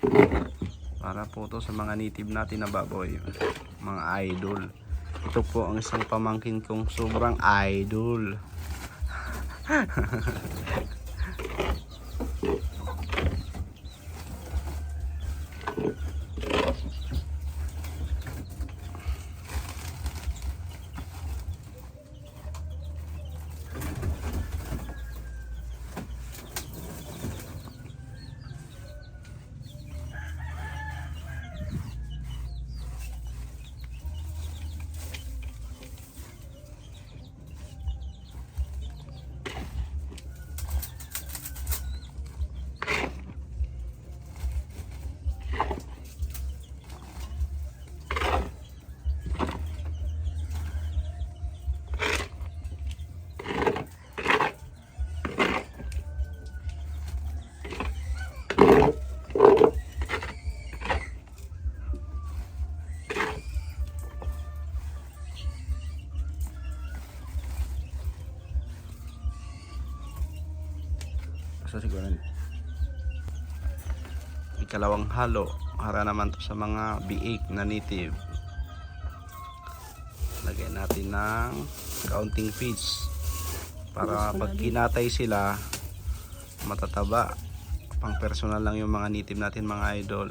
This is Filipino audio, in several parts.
Para po to sa mga native natin na baboy, mga idol. Ito po ang isang pamangkin kong sobrang idol. So siguro ikalawang halo para naman to sa mga biik na native. Lagyan natin ng kaunting feeds para pag kinatay sila matataba. Pang personal lang yung mga native natin mga idol.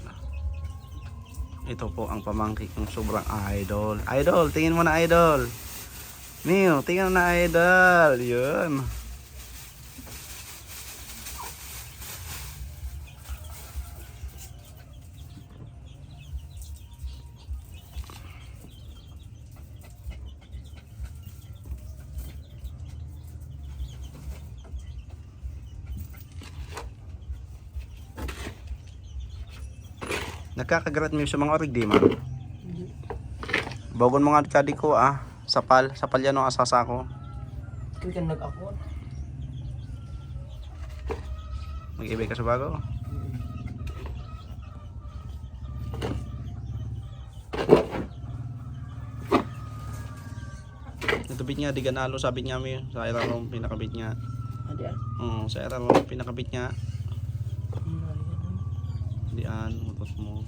Ito po ang pamangkin kong sobrang idol. Idol, tingin mo na idol. Neil, tingin mo na idol. Yun. Nagkakagat mo sa mga orig di man. Bagon mga kadi ko sapal yan ang asasa ko. Kaya ka nag-akot. Mag-ibig ka sa bago. Natubit niya, di ganalo sabi niya mi sa aeron pinakabit niya. Adi Sa aeron pinakabit niya. Diyan, utos mo.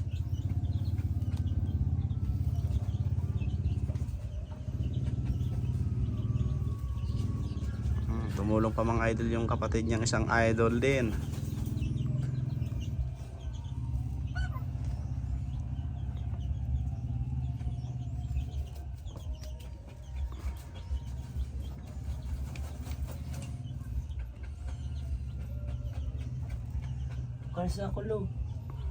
Tumulong pa mga idol yung kapatid niyang isang idol din. Kansa ako lo.